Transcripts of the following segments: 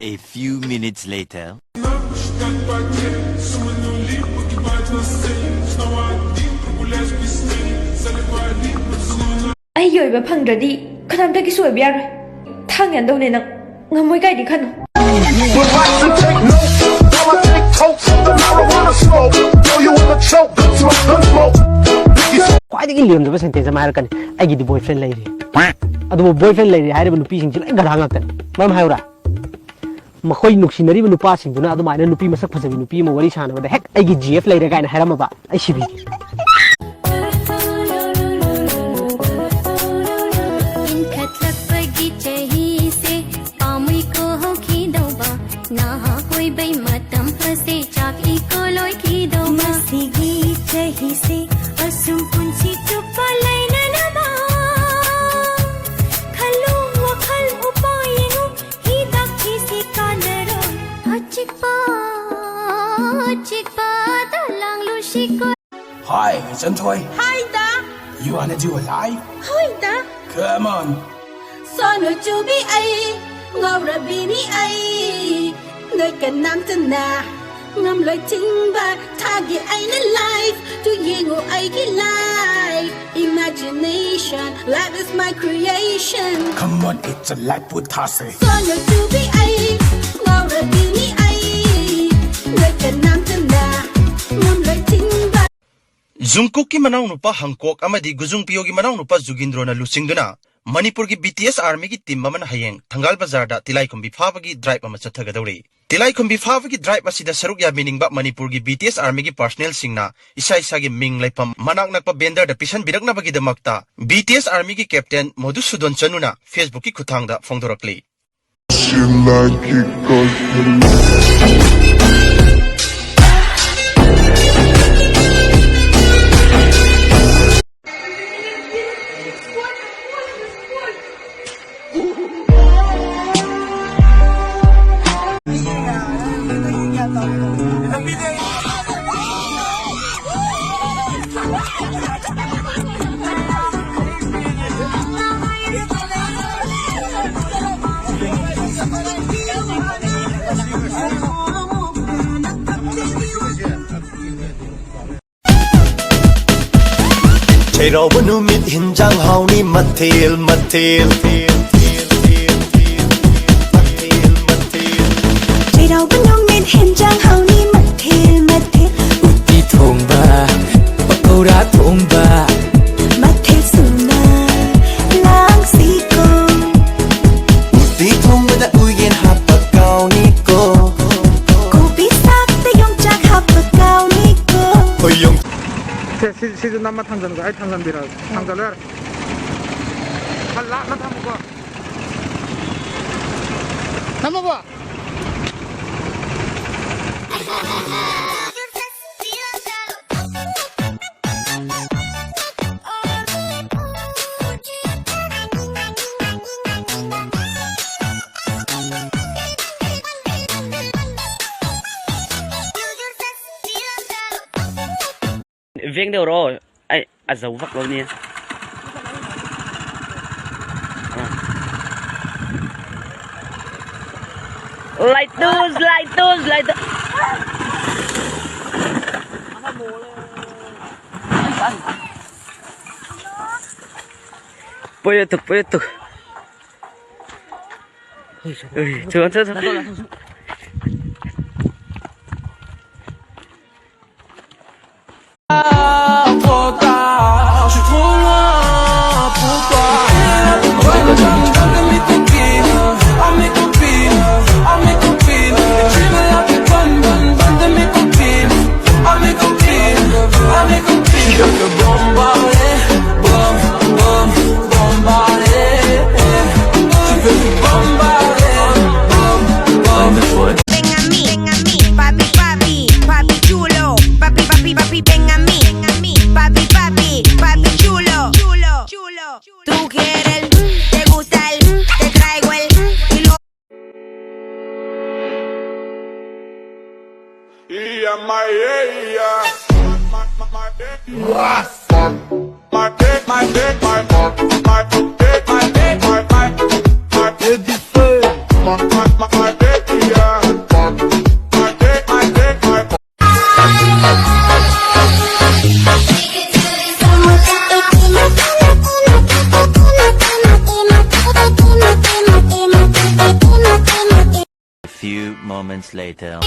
A few minutes later. Ai dội vào phăng rồi đi, khăn làm cái sủi bia rồi. Thang nhận đâu này nè, ngắm môi gai đi khăn. ꯈ꯭ꯋꯥꯏꯗꯒꯤ ꯂꯦꯝꯗꯕ sentence ꯑꯃ ꯍꯥꯏꯔꯛꯀꯅꯤ ꯑꯩꯒꯤꯗꯤ boyfriend ꯂꯩꯔꯤ ꯑꯗꯨꯕꯨ boyfriend ꯂꯩꯔꯤ ꯍꯥꯏꯔꯤꯕ ꯅꯨꯄꯤꯁꯤꯡꯁꯤ ꯂꯣꯏ ꯒꯙꯥ ꯉꯥꯛꯇꯅꯤ ꯃꯔꯝ ꯍꯥꯏꯌꯨꯔꯥ ꯃꯈꯣꯏ ꯅꯨꯡꯁꯤꯅꯔꯤꯕ ꯅꯨꯄꯥꯁꯤꯡꯗꯨꯅ ꯑꯗꯨꯃꯥꯏꯅ ꯅꯨꯄꯤ ꯃꯁꯛ ꯐꯖꯕꯤ ꯅꯨꯄꯤ ꯑꯃ ꯋꯥꯔꯤ ꯁꯥꯟꯅꯕꯗ ꯍꯦꯛ ꯑꯩꯒꯤ GF ꯂꯩꯔꯦ ꯀꯥꯏꯅ ꯍꯥꯏꯔꯝꯃꯕ ꯑꯩ ꯁꯤꯕꯤꯒꯦ Hi, Santoy. Hi da. You wanna do a live? Hi da. Come on. Sono chubi ai, ngora bini ai. Người cần nam chân na, ngâm lời chính ba, target ai na life, tu ye ngô ai ki life. Imagination, life is my creation. Come on, it's a life with Tase. Sono chubi ai, ngora bini ai. Người cần nam chân na, ngâm lời chính ba. Jungkook ki manaw nupa Hancock amadi Gujung Pio ki manaw nupa Jugindro na lusingduna Manipur ki BTS Army ki team man hayeng Thangal Bazar da Tilaikhumbi Phawagi drive ama chathagadawri Tilaikhumbi Phawagi drive asida saruk ya meaning ba Manipur ki BTS Army ki personnel singna isa isa gi ming laipam manak nakpa bender da pisan birakna bagi damakta BTS Army ki captain Madhusudhan Chanuna Facebook ki khuthang da phongdorakli Chero bunu mit hinjang hauni mathil mathil Chero bunu mit hinjang hauni mathil mathil Uti thongba pakora thongba mathil suna lang siko Uti thongba da uyen hapa kauni ko Kopi sak te yong chak hapa kauni ko Hoyong 시즌 남마 탕자는 거 아이 탕자비라 탕자를 할라 나 탕먹어 탕먹어 Viên đều rồi, ai dấu vắt luôn nha. Lại tu. Bây giờ. Chưa. Tú quieres el, te gusta el, te traigo el y lo My moments later.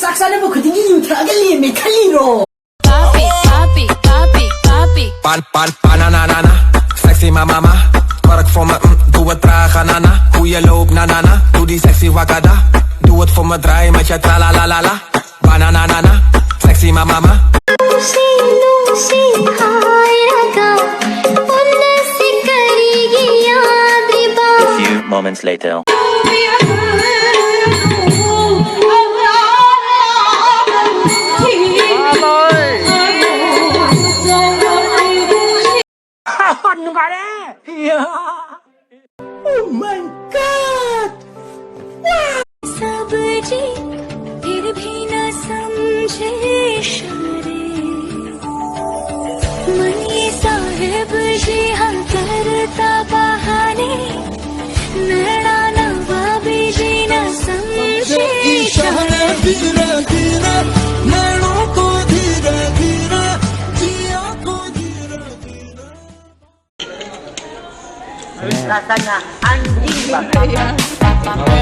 Saksana mo kudingi yutra gali me kaliro. Bananana, sexy mama, werk voor me, doe het traag, nana. Hoe je loopt, nanana, doe die sexy wakada. Doe het voor me, draai met je tralalalala. Bananana, sexy mama. A few moments later. Oh my God! सब जी फिर भी न समझे इशारे मन ये साहिब जी हम करता बहाने नैना नवाबी जी न समझे इशारे धीरे धीरे नैनों को धीरे धीरे जिया को धीरे धीरे rasanya anjing banget.